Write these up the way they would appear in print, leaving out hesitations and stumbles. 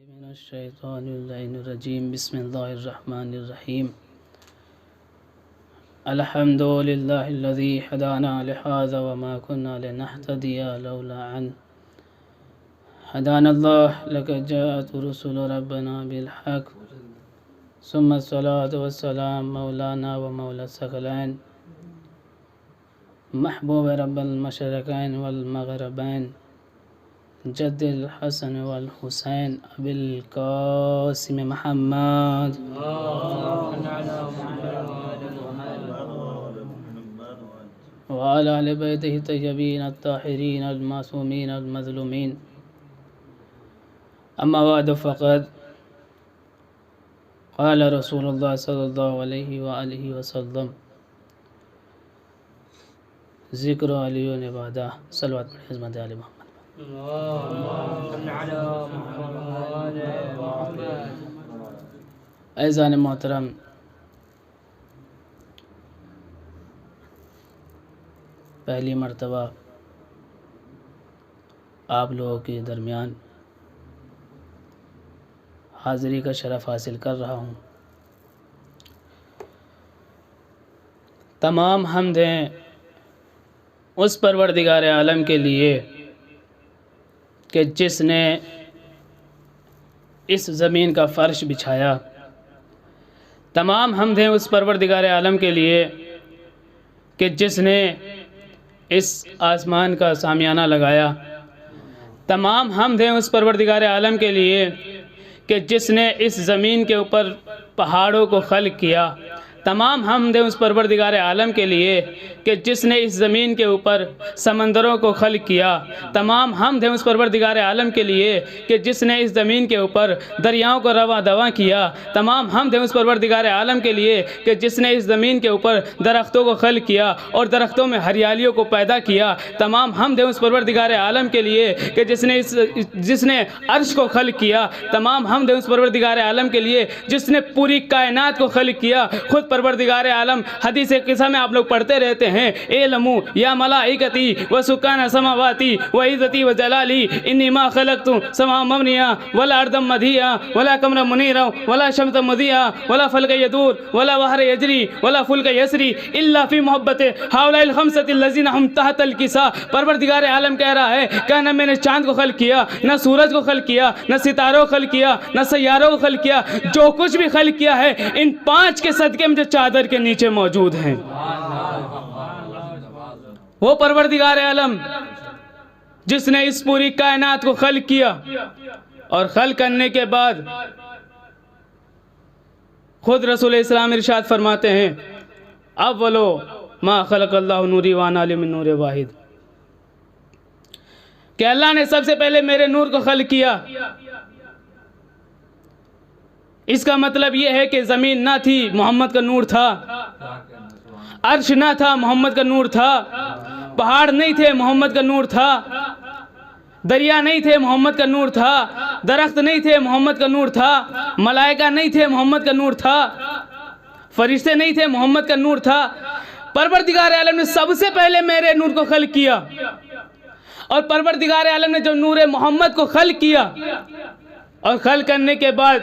मिनश्शैतानिर्रजीम बिस्मिल्लाहिर्रहमानिर्रहीम अल्हम्दुलिल्लाहिल्लज़ी हदाना लिहाज़ा वमा कुन्ना लिनहतदिया लौला अन हदानल्लाह लक़द जाअत रुसुलु रब्बिना बिल हक़ सुम्मा अस्सलातु वस्सलाम मौलाना व मौला सकलैन महबूब रब्बिल मशरिक़ैन वल मग़रिबैन जद्दिल हसन वल हुसैन अबिल कासिम मोहम्मद व अला आलि बैतिही तय्यबीन अत्ताहिरीन अल-मासूमीन अल-मज़लूमीन अम्मा बअद फ़क़द क़ाल रसूलुल्लाह सल्लल्लाहु अलैहि व आलिहि वसल्लम ज़िक्र अली व इबादा सल्लल्लाहु अलैहि हज़रत आले मोहम्मद। ऐज़ान मोहतरम, पहली मर्तबा आप लोगों के दरमियान हाज़िरी का शरफ़ हासिल कर रहा हूँ। तमाम हम्दें उस परवरदिगार आलम के लिए कि जिसने इस ज़मीन का फ़र्श बिछाया। तमाम हम्दें उस परवरदिगार आलम के लिए कि जिसने इस आसमान का सामियाना लगाया। तमाम हम्दें उस परवरदिगार आलम के लिए कि जिसने इस ज़मीन के ऊपर पहाड़ों को खल्क़ किया। तमाम हम्दें उस परवरदिगार आलम के लिए कि जिसने इस ज़मीन के ऊपर समंदरों को खल्क़ किया। तमाम हम्दें उस परवरदिगार आलम के लिए कि जिसने इस ज़मीन के ऊपर दरियाओं को रवा दवा किया। तमाम हम्दें उस परवरदिगार आलम के लिए कि जिसने इस ज़मीन के ऊपर दरख्तों को खल्क़ किया और दरख्तों में हरियालियों को पैदा किया। तमाम हम्दें उस परवरदिगार आलम के लिए कि जिसने अर्श को खल्क़ किया। तमाम हम्दें उस परवरदिगार आलम के लिए जिसने पूरी कायनात को खल्क़ किया। खुद परवरदिगार आलम हदीस क़िसा में आप लोग पढ़ते रहते हैं, एलमू या मलाइकती व सुकान समावाती व इज़्ज़ती व जलाली इन्नी मा खलक़तु समा मबनिया वला अर्दम मदिया वला कमर मुनीरा वला शम्स मुदिया वला फल्क यदूर वला बहर यजरी वला फुल्क यसरी इल्ला फी मोहब्बत हाउलाइल खमसति लज़ीना हम तहतल किसा। परवरदिगार आलम कह रहा है, क्या न मैंने चाँद को खल्क़ किया, न सूरज को खल्क़ किया, न सितारों को खल्क़ किया, न सैयारों को खल्क़ किया। जो कुछ भी खल्क़ किया है इन पाँच के सदक़े में जो चादर के नीचे मौजूद हैं। वो परवरदिगार आलम जिसने इस पूरी कायनात को खल्क़ किया और खल्क़ करने के बाद खुद रसूल इस्लाम इरशाद फरमाते हैं, अव्वलो मा खलक़ल्लाहु नूरी व अना मिन नूर वाहिद, कि अल्लाह ने सबसे पहले मेरे नूर को खल्क़ किया। इसका मतलब यह है कि ज़मीन ना थी, मोहम्मद का नूर था। अर्श ना था, मोहम्मद का नूर था। पहाड़ नहीं थे, मोहम्मद का नूर था। दरिया नहीं थे, मोहम्मद का नूर था। दरख्त नहीं थे, मोहम्मद का नूर था। मलाइका नहीं थे, मोहम्मद का नूर था। फरिश्ते नहीं थे, मोहम्मद का नूर था। परवरदिगार आलम ने सबसे पहले मेरे नूर को खल्क़ किया और परवरदिगार आलम ने जो नूर मोहम्मद को खल्क़ किया और खल्क़ करने के बाद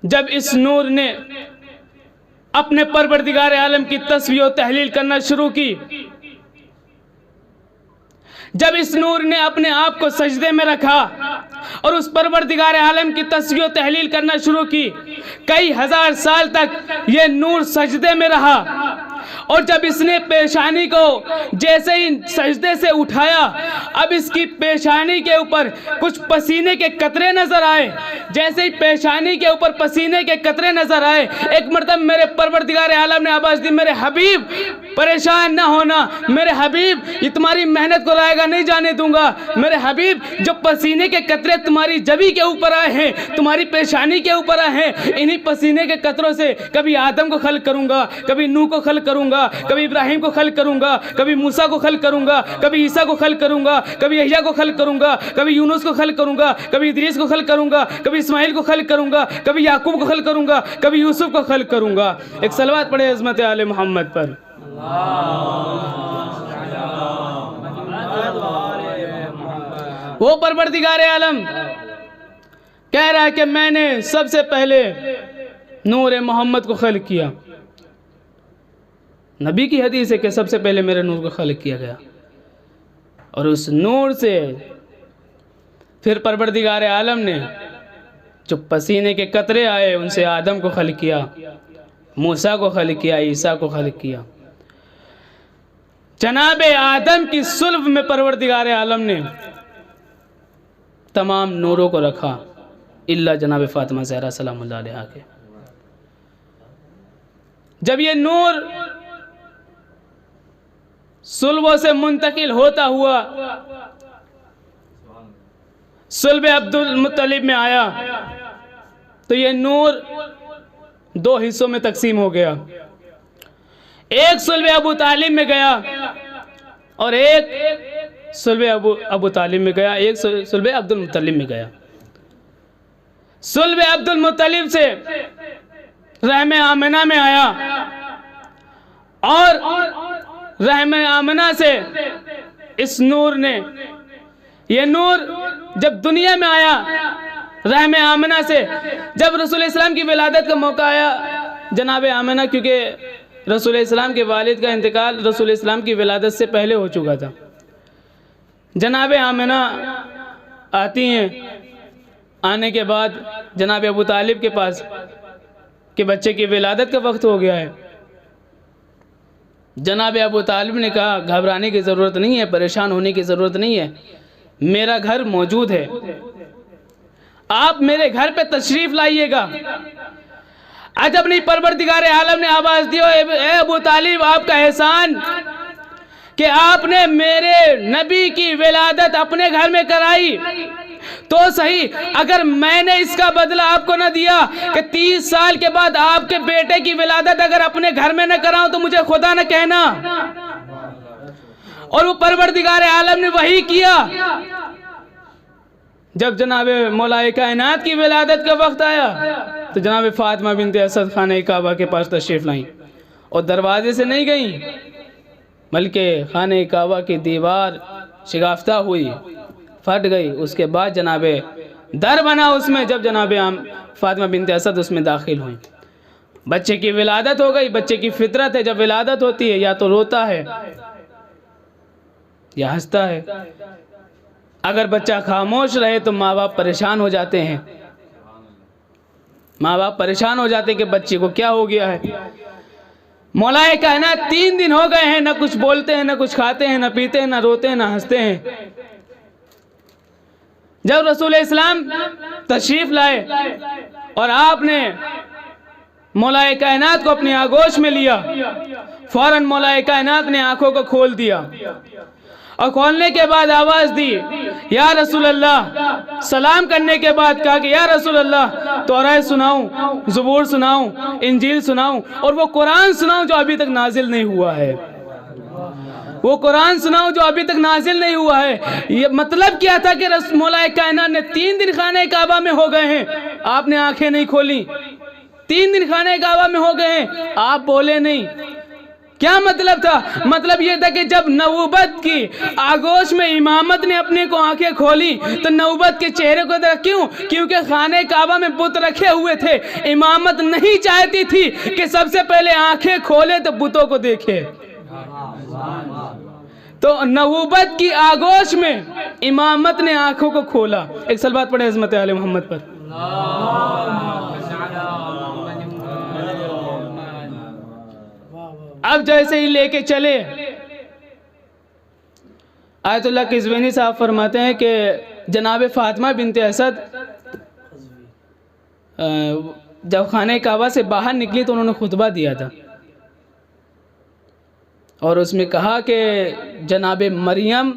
जब इस नूर ने अपने परवरदिगार आलम की तस्बीह और तहलील करना शुरू की, जब इस नूर ने अपने आप को सजदे में रखा और उस परवरदिगार आलम की तस्बीह और तहलील करना शुरू की, कई हजार साल तक ये नूर सजदे में रहा। और जब इसने पेशानी को जैसे ही सजदे से उठाया, अब इसकी पेशानी के ऊपर कुछ पसीने के कतरे नजर आए। जैसे ही पेशानी के ऊपर पसीने के कतरे नजर आए, एक मर्तबा मेरे परवरदिगार आलम ने आवाज दी, मेरे हबीब परेशान ना होना, मेरे हबीब ये तुम्हारी मेहनत को लाएगा नहीं जाने दूंगा। मेरे हबीब जो पसीने के कतरे तुम्हारी जबी के ऊपर आए हैं, तुम्हारी पेशानी के ऊपर आए हैं, इन्हीं पसीने के कतरों से कभी आदम को खल्क़ करूंगा, कभी नूह को खल्क़ करूंगा, कभी इब्राहिम को खल्क़ करूंगा, कभी मूसा को खल्क़ करूंगा, कभी ईसा को खल्क़ करूंगा, कभी यहया को खल्क़ करूंगा, कभी यूनुस को खल्क़ करूंगा, कभी इदरीस को खल्क़ करूंगा, कभी इस्माइल को खल्क़ करूंगा, कभी याकूब को खल्क़ करूंगा, कभी यूसुफ को खल्क़ करूंगा। एक सलवात पढ़े अज़मत आले मोहम्मद पर। वो परवरदिगार आलम कह रहा है कि मैंने सबसे पहले नूर मोहम्मद को खल्क किया। नबी की हदीस है कि सबसे पहले मेरे नूर को खल्क किया गया, और उस नूर से फिर परवरदिगार आलम ने जो पसीने के कतरे आए उनसे आदम को खल्क किया, मूसा को खल्क किया, ईसा को खल्क किया। जनाब आदम की सुल्ब में परवरदिगार आलम ने तमाम नूरों को रखा इल्ला जनाब फातिमा ज़हरा सलामुल्लाह अलैहा के। जब ये नूर सुल्बों से मुंतकिल होता हुआ सुल्ब अब्दुल मुत्तलिब में आया तो ये नूर दो हिस्सों में तकसीम हो गया। एक सुल्ब अबू तालिब में गया और एक सुल्ब अबू तालिब में गया, एक सुल्ब अब्दुल मुत्तलिब में गया। सुल्ब अब्दुल मुत्तलिब से रहम आमिना में आया और रहम आमिना से इस नूर ने, ये नूर जब दुनिया में आया रहम आमिना से, जब रसूल इस्लाम की विलादत का मौका आया, जनाब आमिना, क्योंकि रसूल इस्लाम के वालिद का इंतकाल रसूल इस्लाम की विलादत से पहले हो चुका था, जनाब आमिना आती हैं। आने के बाद जनाब अबू तालिब के पास कि बच्चे की विलादत का वक्त हो गया है। जनाब अबू तालिब ने कहा घबराने की ज़रूरत नहीं है, परेशान होने की ज़रूरत नहीं है, मेरा घर मौजूद है, आप मेरे घर पे तशरीफ़ लाइएगा। आज अपनी परवरदिगार आलम ने आवाज़ दी, ए अबू तालिब, आपका एहसान कि आपने मेरे नबी की विलादत अपने घर में कराई तो सही, अगर मैंने इसका बदला आपको न दिया कि 30 साल के बाद आपके बेटे की विलादत अगर अपने घर में न कराऊं तो मुझे खुदा न कहना। और वो परवरदिगार आलम ने वही किया। जब जनाब मौलाए कायनात की विलादत का वक्त आया तो जनाब फातिमा बिनते असद खाने काबा के पास तशरीफ लाई और दरवाजे से नहीं गई बल्कि खाने काबा की दीवार शिगाफ्ता हुई, फट गई। उसके बाद जनाब दर बना उसमें, जब जनाब फातिमा बिनते असद उसमें दाखिल हुई। बच्चे की विलादत हो गई। बच्चे की फितरत है, जब विलादत होती है या तो रोता है या हंसता है। अगर बच्चा खामोश रहे तो माँ बाप परेशान हो जाते हैं, माँ बाप परेशान हो जाते हैं कि बच्चे को क्या हो गया है। मौलाए कायनात 3 दिन हो गए हैं, न कुछ बोलते हैं, न कुछ खाते हैं, न पीते हैं, न रोते हैं, न हंसते हैं। जब रसूल इस्लाम तशरीफ लाए और आपने मौलाए कायनात को अपनी आगोश में लिया, फौरन मौलाए कायनात ने आंखों को खोल दिया और खोलने के बाद आवाज दी, या रसूल अल्लाह। सलाम करने के बाद कहा कि या रसूल अल्लाह, तौरात सुनाऊं, ज़बूर सुनाऊं, इंजील सुनाऊं और वो कुरान सुनाऊं जो अभी तक नाजिल नहीं हुआ है, वो कुरान सुनाऊं जो अभी तक नाजिल नहीं हुआ है। ये मतलब क्या था कि मौलाए कायनात ने 3 दिन खाने काबा में हो गए हैं, आपने आंखें नहीं खोली। 3 दिन खाने काबा में हो गए हैं, आप बोले नहीं। क्या मतलब था? मतलब ये था कि जब नबूवत की आगोश में इमामत ने अपने को आंखें खोली तो नबूवत के चेहरे को देखा। क्यों? क्योंकि खाने काबा में बुत रखे हुए थे। इमामत नहीं चाहती थी कि सबसे पहले आंखें खोले तो बुतों को देखे। तो नबूवत की आगोश में इमामत ने आंखों को खोला। एक सलवात पढ़े हज़रत आले मोहम्मद पर। अब जैसे ही लेके चले, आयतुल्लाह किज़्वेनी साहब फरमाते हैं कि जनाब फातिमा बिनते असद जब खाने काबा से बाहर निकली तो उन्होंने खुतबा दिया था और उसमें कहा कि जनाब मरियम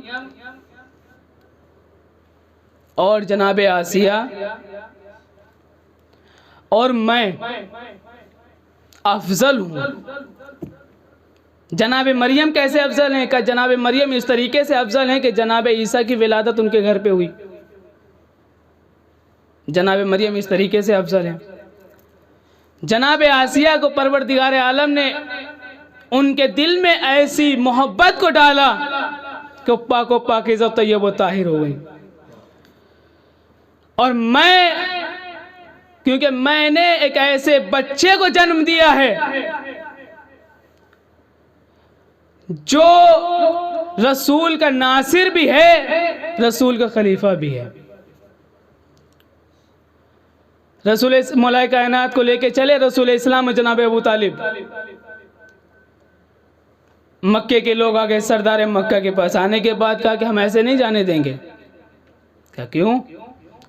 और जनाब आसिया और मैं अफजल हूँ। जनाब मरियम कैसे अफजल हैं? का जनाब मरियम इस तरीके से अफजल हैं कि जनाब ईसा की विलादत उनके घर पे हुई। जनाब मरियम इस तरीके से अफजल हैं। जनाब आसिया को परवरदिगार आलम ने उनके दिल में ऐसी मोहब्बत को डाला कि पाक व पाकीज़ा तय्यब व ताहिर हो गई। और मैं क्योंकि मैंने एक ऐसे बच्चे को जन्म दिया है जो रसूल का नासिर भी है, रसूल का खलीफा भी है। रसूल मौला कायनात को लेके चले रसूल इस्लाम जनाब अबू तालिब। मक्के के लोग आ गए सरदार मक्का के पास। आने के बाद कहा कि हम ऐसे नहीं जाने देंगे। क्या क्यों?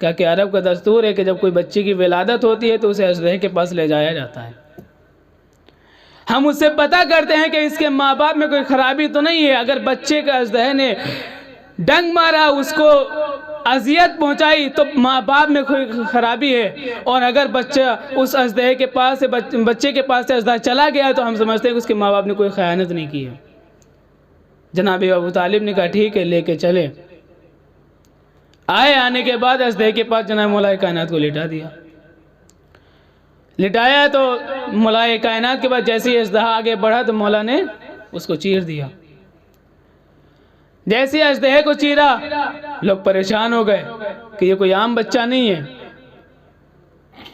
कहा कि अरब का दस्तूर है कि जब कोई बच्चे की विलादत होती है तो उसे अजदहे के पास ले जाया जाता है। हम उससे पता करते हैं कि इसके माँ बाप में कोई खराबी तो नहीं है। अगर बच्चे का अजदहे ने डंग मारा, उसको अजियत पहुंचाई, तो माँ बाप में कोई खराबी है। और अगर बच्चा उस अजदहे के पास से बच्चे के पास से अजदहा चला गया तो हम समझते हैं कि उसके माँ बाप ने कोई खयानत नहीं की है। जनाब अबू तालिब ने कहा ठीक है, लेके चले। आने के बाद अजदहे के पास जनाब मौला कायनात को लिटा दिया। लिटाया तो मौला कायनात के बाद जैसे ही अजदहा आगे बढ़ा तो मौला ने उसको चीर दिया। जैसे ही अजदहे को चीरा, लोग परेशान हो गए कि ये कोई आम बच्चा नहीं है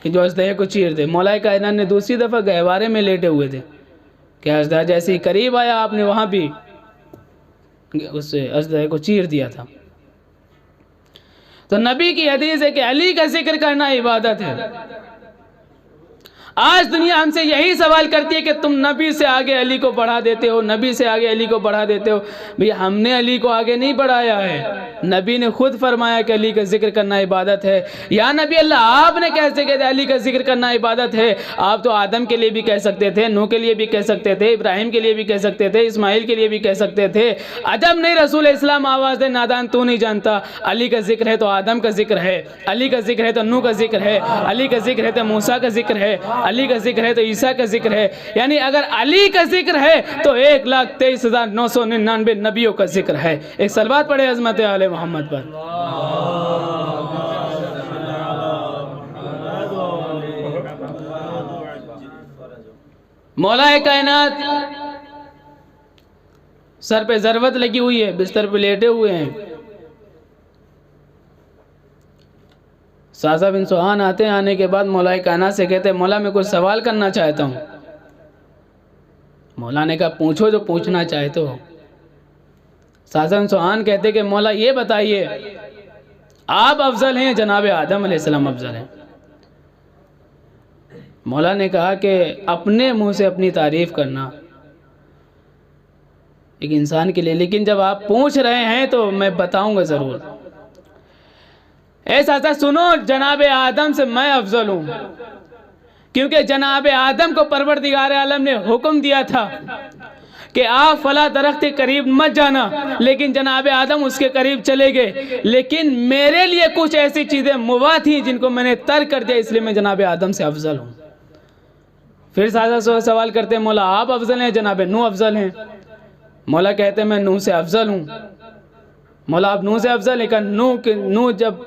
कि जो अजदहे को चीर दे। मौला कायनात ने दूसरी दफ़ा गहवारे में लेटे हुए थे कि अजदहा जैसे ही करीब आया, आपने वहाँ भी उससे अजदहे को चीर दिया था। तो नबी की हदीस है कि अली का जिक्र करना इबादत है। आज दुनिया हमसे यही सवाल करती है कि तुम नबी से आगे अली को बढ़ा देते हो, नबी से आगे अली को बढ़ा देते हो। भैया हमने अली को आगे नहीं बढ़ाया है, नबी ने खुद फरमाया कि अली का जिक्र करना इबादत है। या नबी अल्लाह, आपने कैसे कहते अली का जिक्र करना इबादत है? आप तो आदम के लिए भी कह सकते थे, नूह के लिए भी कह सकते थे, इब्राहिम के लिए भी कह सकते थे, इस्माइल के लिए भी कह सकते थे। अजब नहीं रसूल इस्लाम आवाज़ दे, नादान तू नहीं जानता। अली का जिक्र है तो आदम का जिक्र है, अली का जिक्र है तो नूह का जिक्र है, अली का जिक्र है तो मूसा का जिक्र है, अली का जिक्र है तो ईसा का जिक्र है। यानी अगर अली का जिक्र है तो 1,23,999 नबियों का जिक्र है। एक सलवात पढ़े अज़मत आले मोहम्मद पर। मौला कायनात सर पे ज़रबत लगी हुई है, बिस्तर पे लेटे हुए हैं। साजा बिन सुहान आते हैं। आने के बाद मौला कायनात से कहते हैं मौला मैं कुछ सवाल करना चाहता हूँ। मौला ने कहा पूछो जो पूछना चाहते हो। साजा बिन सुहान कहते कि मौला ये बताइए, आप अफजल हैं जनाब आदम अलैहिस्सलाम अफजल हैं? मौला ने कहा कि अपने मुंह से अपनी तारीफ करना एक इंसान के लिए, लेकिन जब आप पूछ रहे हैं तो मैं बताऊंगा ज़रूर। ऐसा सुनो, जनाब आदम से मैं अफजल हूँ, क्योंकि जनाब आदम को परवरदिगार आलम ने हुक्म दिया था कि आप फला दरख्त के करीब मत जाना, लेकिन जनाब आदम उसके करीब चले गए। लेकिन मेरे लिए कुछ ऐसी चीज़ें मुबाह थी जिनको मैंने तर्क कर दिया, इसलिए मैं जनाब आदम से अफजल हूँ। फिर साजा सवाल करते हैं मौला आप अफजल हैं जनाब नूह अफजल हैं? मौला कहते हैं मैं नूह से अफजल हूँ। मौला आप नूह से अफजल है? नूह जब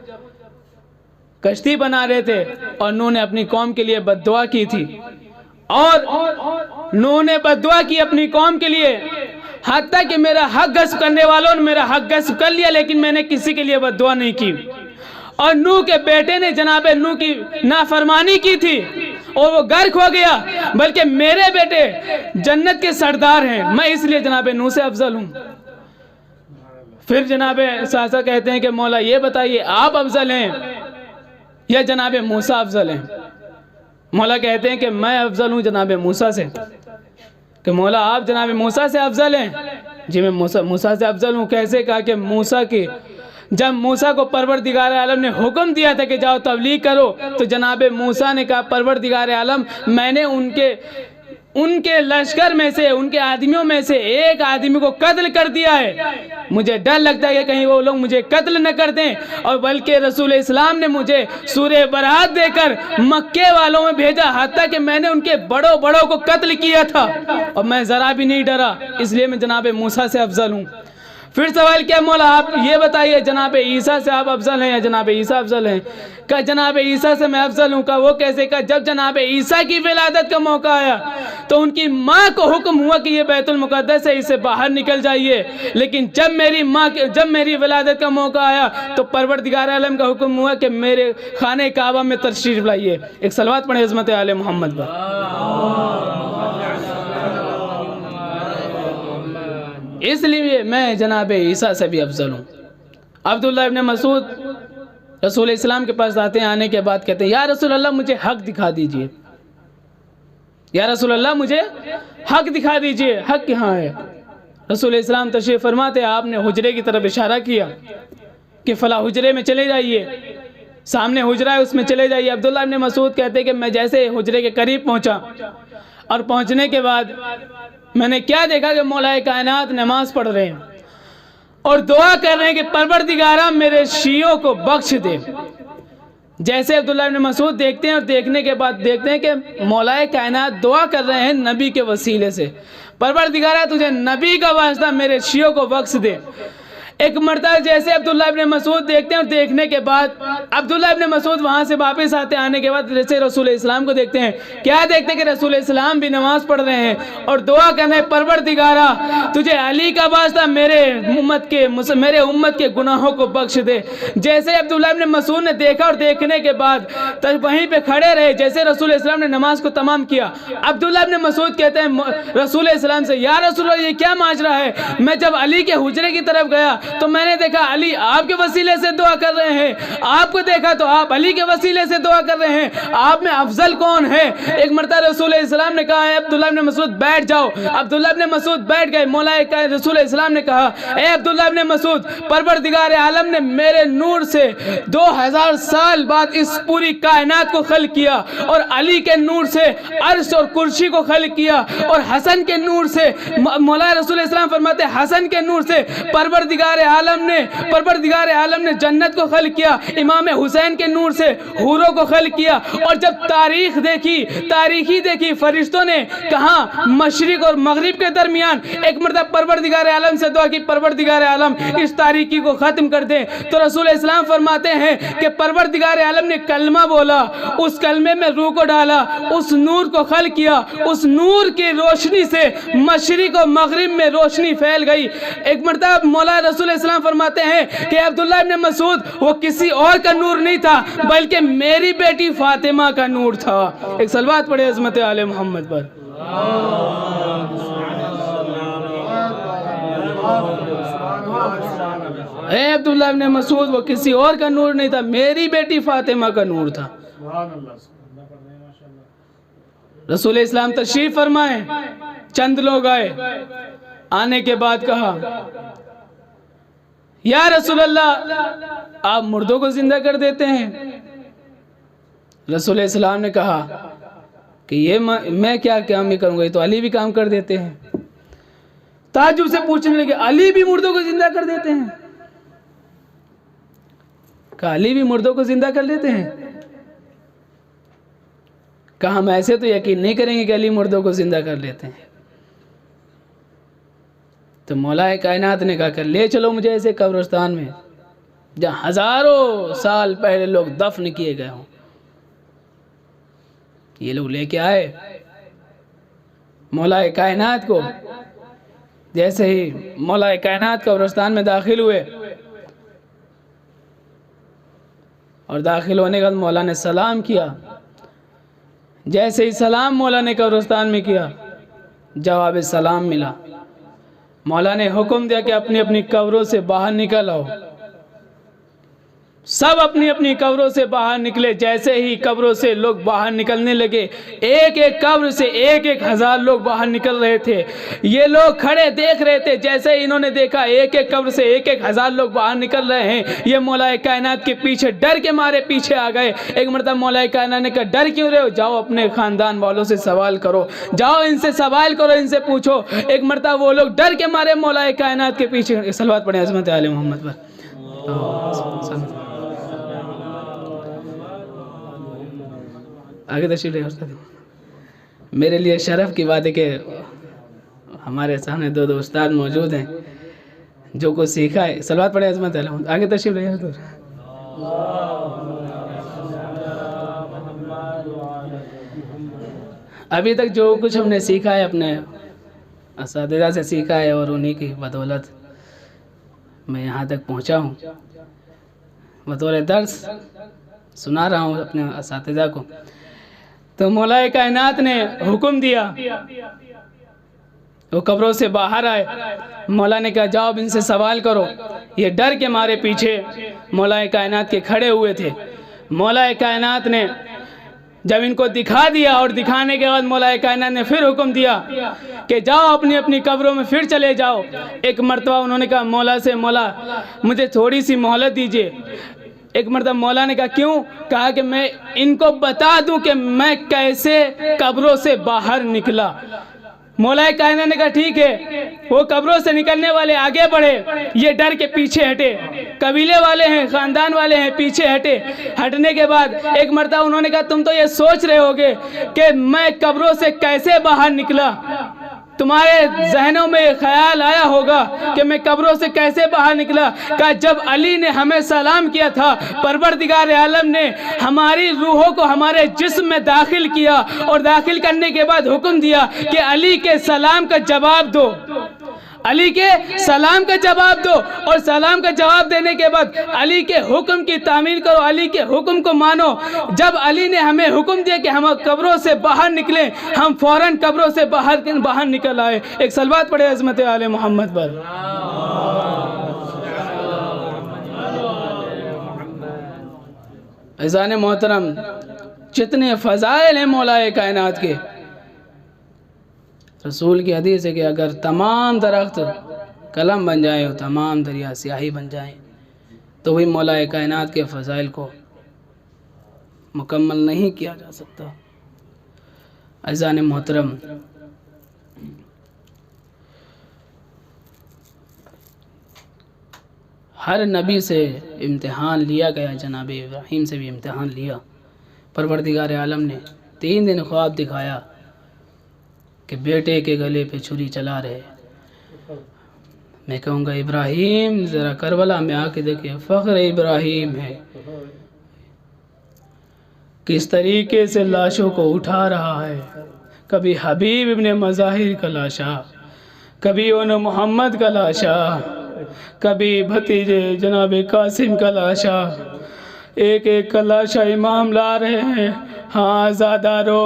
कश्ती बना रहे थे और नूह ने अपनी कौम के लिए बद्दुआ की थी, और नूह ने बद्दुआ की अपनी कौम के लिए, हत्ता कि मेरा हक गस्ब करने वालों ने मेरा हक गस्ब कर लिया, लेकिन मैंने किसी के लिए बद्दुआ नहीं की। और नूह के बेटे ने जनाब नूह की नाफरमानी की थी और वो गर्क हो गया, बल्कि मेरे बेटे जन्नत के सरदार हैं, मैं इसलिए जनाब नूह से अफजल हूँ। फिर जनाब सासा कहते हैं कि मौला ये बताइए आप अफजल हैं या जनाब मूसा अफजल हैं? मौला कहते हैं कि मैं अफजल हूँ जनाब मूसा से। कि मौला आप जनाब मूसा से अफजल हैं? जी मैं मूसा से अफजल हूँ। कैसे? कहा कि मूसा की जब मूसा को परवरदिगार आलम ने हुक्म दिया था कि जाओ तबलीग करो, तो जनाब मूसा ने कहा परवरदिगार आलम मैंने उनके लश्कर में से, उनके आदमियों में से एक आदमी को कत्ल कर दिया है। मुझे डर लगता है कि कहीं वो लोग मुझे कत्ल न कर दें, और बल्कि रसूल इस्लाम ने मुझे सूरह बरात देकर मक्के वालों में भेजा, हत्ता कि मैंने उनके बड़ों को कत्ल किया था और मैं ज़रा भी नहीं डरा, इसलिए मैं जनाब मूसा से अफजल हूँ। फिर सवाल किया, मौला आप ये बताइए जनाब ईसा से आप अफजल हैं या जनाब ईसा अफजल हैं? कहा जनाब ईसा से मैं अफजल हूँ। कहा वो कैसे? कहा जब जनाब ईसा की विलादत का मौका आया तो उनकी माँ को हुक्म हुआ कि ये बैतुल मुक़द्दस है, इससे बाहर निकल जाइए। लेकिन जब मेरी विलादत का मौका आया तो परवरदिगार आलम का हुक्म हुआ कि मेरे खाने काबा में तशरीफ लाइए। एक सलवात पढ़े हज़रत आले मोहम्मद पर। इसलिए मैं जनाब ईसा से भी अफजल हूँ। अब्दुल्लाह इब्न मसूद रसूल इस्लाम के पास आते हैं, आने के बाद कहते हैं या रसूल अल्लाह मुझे हक दिखा दीजिए, या रसूल अल्लाह मुझे हक दिखा दीजिए, हक कहाँ है? रसूल इस्लाम तशरीफ़ फरमाते, आपने हुजरे की तरफ इशारा किया कि फ़ला हुजरे में चले जाइए, सामने हुजरा है उसमें चले जाइए। अब्दुल्लाह इब्न मसूद कहते हैं कि मैं जैसे हुजरे के करीब पहुँचा और पहुँचने के बाद मैंने क्या देखा कि मौलाए कायनात नमाज पढ़ रहे हैं और दुआ कर रहे हैं कि परवरदिगारा मेरे शियों को बख्श दे। जैसे अब्दुल्लाह इब्न मसूद देखते हैं और देखने के बाद देखते हैं कि मौलाए कायनात दुआ कर रहे हैं नबी के वसीले से, परवरदिगारा तुझे नबी का वास्ता मेरे शियों को बख्श दे। एक मरतबा जैसे अब्दुल्लाह इब्न मसूद देखते हैं और देखने के बाद अब्दुल्लाह इब्न मसूद वहाँ से वापस आते, आने के बाद जैसे रसूल इस्लाम को देखते हैं, क्या देखते हैं कि रसूल इस्लाम भी नमाज पढ़ रहे हैं और दुआ कर रहे हैं परवरदिगारा तुझे अली का वास्ता मेरे उम्मत के गुनाहों को बख्श दे। जैसे अब्दुल्लाह इब्न मसूद ने देखा और देखने के बाद तब वहीं पे खड़े रहे, जैसे रसूल इस्लाम ने नमाज को तमाम किया, अब्दुल्लाह इब्न मसूद कहते हैं रसूल इस्लाम से, या रसूल अल्लाह ये क्या माजरा है? मैं जब अली के हुजरे की तरफ गया तो मैंने देखा अली आपके वसीले से दुआ कर रहे हैं, आपको देखा तो आप अली के वसीले से दुआ कर रहे हैं, आप में अफजल कौन है? एक मरतबा रसूल इस्लाम ने कहा अब्दुल्लाह इब्न मसूद बैठ जाओ। अब्दुल्लाह इब्न मसूद बैठ गए। मौलाए रसूल इस्लाम ने कहा ए अब्दुल्लाह इब्न मसूद, परवरदिगार आलम ने मेरे नूर से 2000 साल बाद इस पूरी कायनात को खल्क किया और अली के नूर से अर्श और कुर्सी को खल्क किया और हसन के नूर से, मौलाए रसूल इस्लाम फरमाते हसन के नूर से परवरदिगार आलम ने जन्नत को खल्क किया, इमाम हुसैन के नूर से हूरों को खल्क किया। और जब तारीखी देखी फरिश्तों ने कहा मशरिक और मगरिब के दरमियान, एक मरतबा परवरदिगार आलम से दुआ की परवरदिगार आलम इस तारीकी को खत्म कर दे, तो रसूल इस्लाम फरमाते हैं कि परवरदिगार आलम ने कलमा बोला, उस कलमे में रूह को डाला, उस नूर को खल्क किया, उस नूर की रोशनी से मशरिक और मगरिब में रोशनी फैल गई। एक मरतबा मौला रसूल इस्लाम फरमाते हैं कि अब्दुल्लाह इब्न मसूद वो किसी और का नूर नहीं था बल्कि मेरी बेटी फातिमा का नूर था। एक सलवात पढ़े हज़रत आले मोहम्मद पर। अब्दुल्लाह इब्न मसूद वो किसी और का नूर नहीं था, मेरी बेटी फातिमा का नूर था। रसूल इस्लाम तशरीफ फरमाए, चंद लोग आए, आने के बाद कहा या रसूल अल्लाह आप मुर्दों को जिंदा कर देते हैं। रसूल इस्लाम ने कहा कि ये मैं क्या काम करूंगा, ये तो अली भी काम कर देते हैं। ताज्जुब से पूछने लगे अली भी मुर्दों को जिंदा कर देते हैं? कहा अली भी मुर्दों को जिंदा कर लेते हैं? कहा हम ऐसे तो यकीन नहीं करेंगे कि अली मुर्दों को जिंदा कर लेते हैं। तो मौलाए कायनात ने कहा कर ले चलो मुझे ऐसे कब्रिस्तान में जहाँ हजारों साल पहले लोग दफन किए गए हों। ये लोग लेके आए मौलाए कायनात को। जैसे ही मौलाए कायनात कब्रिस्तान में दाखिल हुए और दाखिल होने के बाद मौला ने सलाम किया। जैसे ही सलाम मौला ने कब्रिस्तान में किया, जवाब सलाम मिला। मौला ने हुक्म दिया कि अपनी अपनी कब्रों से बाहर निकल आओ। सब अपनी अपनी कब्रों से बाहर निकले। जैसे ही कब्रों से लोग बाहर निकलने लगे, एक एक कब्र से एक एक हजार लोग बाहर निकल रहे थे। ये लोग खड़े देख रहे थे। जैसे ही इन्होंने देखा एक एक कब्र से एक एक हजार लोग बाहर निकल रहे हैं, ये मौलाए कायनात के पीछे डर के मारे पीछे आ गए। एक मरतबा मौलाए कायनात ने कहा डर क्यों रहे हो, जाओ अपने खानदान वालों से सवाल करो, जाओ इनसे सवाल करो, इनसे पूछो। एक मरतबा वो लोग डर के मारे मौलाए कायनात के पीछे। सलवात पढ़े हज़रत आले मोहम्मद पर। आगे तशरीफ ले। मेरे लिए शर्फ की बात है कि हमारे सामने दो उस्ताद मौजूद हैं जो कुछ सीखा है, सलवात पढ़े अज़मत अलहमद। आगे तशरीफ ले तो अभी तक जो कुछ हमने सीखा है अपने असातिज़ा से सीखा है और उन्हीं की बदौलत मैं यहाँ तक पहुँचा हूँ। बतौर दर्स सुना रहा हूँ अपने असातिज़ा को। तो मौलाए कायनात ने हुक्म दिया, वो कब्रों से बाहर आए। मौला ने कहा जाओ इनसे सवाल करो। ये डर के मारे पीछे मौलाए कायनात के खड़े हुए थे। मौलाए कायनात ने जब इनको दिखा दिया और दिखाने के बाद मौलाए कायनात ने फिर हुक्म दिया कि जाओ अपनी अपनी कब्रों में फिर चले जाओ। एक मरतबा उन्होंने कहा मौला से, मौला मुझे थोड़ी सी मोहलत दीजिए। एक मरतबा मौला ने कहा क्यों? कहा कि मैं इनको बता दूं कि मैं कैसे कब्रों से बाहर निकला। मौलाए कायनात ने कहा ठीक है। वो कब्रों से निकलने वाले आगे बढ़े, ये डर के पीछे हटे। कबीले वाले हैं, ख़ानदान वाले हैं, पीछे हटे। हटने के बाद एक मरतबा उन्होंने कहा तुम तो ये सोच रहे होगे कि मैं कब्रों से कैसे बाहर निकला। तुम्हारे जहनों में ये ख्याल आया होगा कि मैं कब्रों से कैसे बाहर निकला। कहा जब अली ने हमें सलाम किया था, परवरदिगार आलम ने हमारी रूहों को हमारे जिस्म में दाखिल किया और दाखिल करने के बाद हुक्म दिया कि अली के सलाम का जवाब दो, अली के सलाम का जवाब दो। और सलाम का जवाब देने के बाद अली के हुक्म की तामील करो, अली के हुक्म को मानो। जब अली ने हमें हुक्म दिया कि हम कब्रों से बाहर निकले, हम फौरन कब्रों से बाहर निकल आए। एक सलवात पढ़े अज़मत आले मोहम्मद पर। अज़ान मोहतरम, जितने फ़ज़ाइल हैं मौलाए कायनात के, रसूल की हदीस है कि अगर तमाम दरख्त कलम बन जाए और तमाम दरिया स्याही बन जाए तो वही मौलाए कायनात के फ़ज़ाइल को मुकम्मल नहीं किया जा सकता। अज़ान मोहतरम, हर नबी से इम्तिहान लिया गया, जनाब इब्राहीम से भी इम्तिहान लिया। परवरदिगार आलम ने 3 दिन ख्वाब दिखाया कि बेटे के गले पे छुरी चला रहे। मैं कहूँगा इब्राहीम ज़रा करबला में आके देखिए, फ़ख्र इब्राहीम है, किस तरीके से लाशों को उठा रहा है। कभी हबीब इब्ने मज़ाहिर का लाशा, कभी उन मोहम्मद का लाशा, कभी भतीजे जनाब कासिम का लाशा, एक एक का लाशा इमाम ला रहे हैं। हाँ ज़ादारो,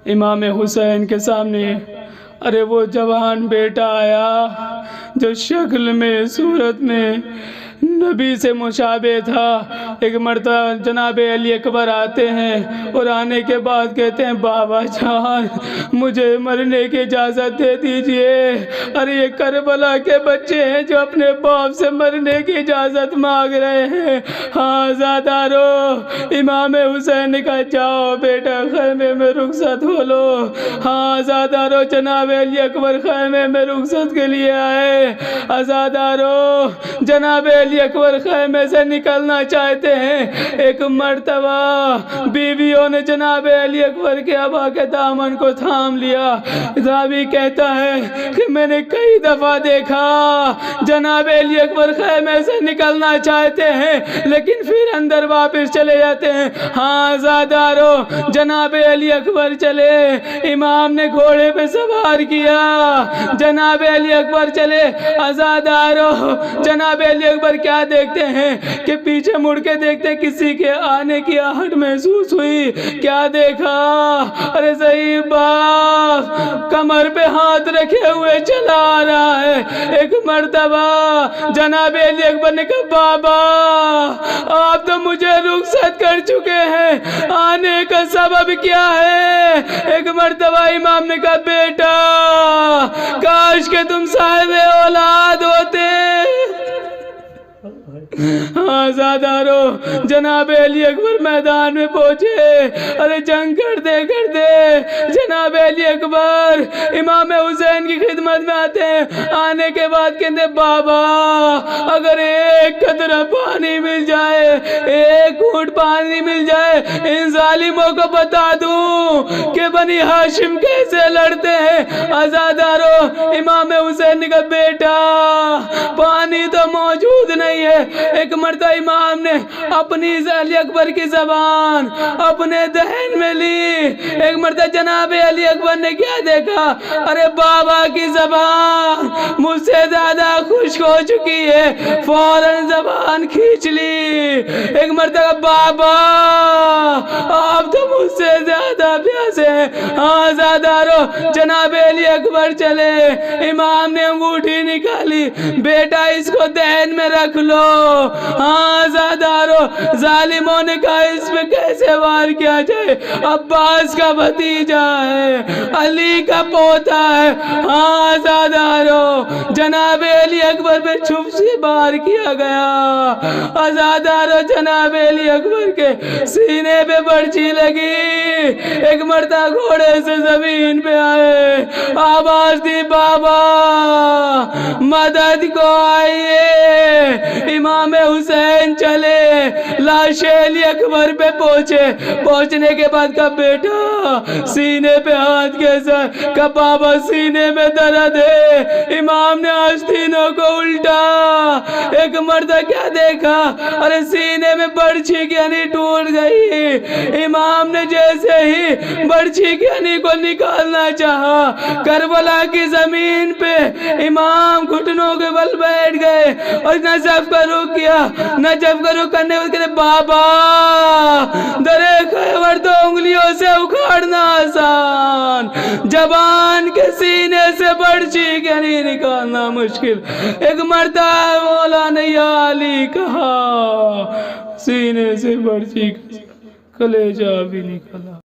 इमाम हुसैन के सामने। अरे वो जवान बेटा आया जो शक्ल में सूरत में नबी से मुशाबे था। एक मरतबा जनाब अली अकबर आते हैं और आने के बाद कहते हैं बाबा जान मुझे मरने की इजाज़त दे दीजिए। अरे ये करबला के बच्चे हैं जो अपने बाप से मरने की इजाज़त मांग रहे हैं। हाँ ज़ादारो, इमाम हुसैन ने कहा जाओ बेटा खैमे में रुखसत हो लो। हाँ ज़ादारो, जनाब अली अकबर खैमे में रुखसत के लिए आए। ज़ादारो, जनाब अली अकबर खैमे से निकलना चाहते हैं। एक मर्तबा बीवियों ने जनाब अली अकबर के अबा के दामन को थाम लिया। रावी कहता है कि मैंने कई दफ़ा देखा जनाब अली अकबर खैमे से निकलना चाहते हैं लेकिन फिर अंदर वापस चले जाते हैं। हाँ ज़ादारो, जनाब अली अकबर चले, इमाम ने घोड़े पे सवार किया, जनाब अली अकबर चले। ज़ादारो, जनाब अली अकबर क्या देखते हैं कि पीछे मुड़ के देखते हैं किसी के आने की आहट महसूस हुई। क्या देखा? अरे सही बाप कमर पे हाथ रखे हुए चला आ रहा है। एक मर्तबा जनाब अली अकबर ने कहा बाबा आप तो मुझे रुखसत कर चुके हैं, आने का सबब क्या है? एक मर्तबा इमाम ने कहा बेटा काश के तुम साहिब औलाद होते। आज़ादारों, जनाब अली अकबर मैदान में पहुंचे। अरे जंग करते करते जनाब अली अकबर इमाम हुसैन की खिदमत में आते हैं। आने के बाद कहते बाबा, अगर एक कतरा पानी मिल जाए, एक घूंट पानी मिल जाए, इन जालिमों को बता दूं कि बनी हाशिम कैसे लड़ते हैं। आज़ादारों, इमाम हुसैन का बेटा, पानी तो मौजूद नहीं है। एक मर्तबा इमाम ने अपनी अली अकबर की जबान अपने दहन में ली। एक मर्तबा जनाब अली अकबर ने क्या देखा, अरे बाबा की जबान मुझसे ज्यादा खुश्क हो चुकी है, फौरन जबान खींच ली। एक मर्तबा बाबा, आप तो मुझसे ज्यादा प्यासे हैं। आज़ादारों, जनाब अली अकबर चले, इमाम ने अंगूठी निकाली, बेटा इसको दहन में रख लो। आज़ादारों, जालिमों ने कहा इस पे कैसे वार किया जाए, अब्बास का भतीजा है, अली का पोता है। आज़ादारों, जनाब अली अकबर पे छुप से वार किया गया। आज़ादारों, जनाब अली अकबर के सीने पे बर्छी लगी। एक मर्दा घोड़े से जमीन पे आए, आवाज दी बाबा मदद को आइए। इमाम हुसैन चले, लाश अली अकबर पे पहुंचे। पहुंचने के बाद का बेटा सीने पे हाथ के साथ का बाबा सीने में दर्द है। इमाम ने आस्तीनों को उल्टा, एक मर्द क्या देखा, अरे सीने में बर्छी की अनी टूट गई। इमाम ने जैसे ही बर्छी की अनी को निकालना चाहा, करबला की जमीन पे इमाम घुटनों के बल बैठ गए और नजफ का रुख किया। नजफ का रुख करने के बाबा, दरे खैबर तो उंगलियों से उखाड़ना आसान, जबान के सीने से बर्छी के नहीं निकालना मुश्किल। एक मर्दा मौला ने या अली कहा, सीने से बर्छी कलेजा भी निकला।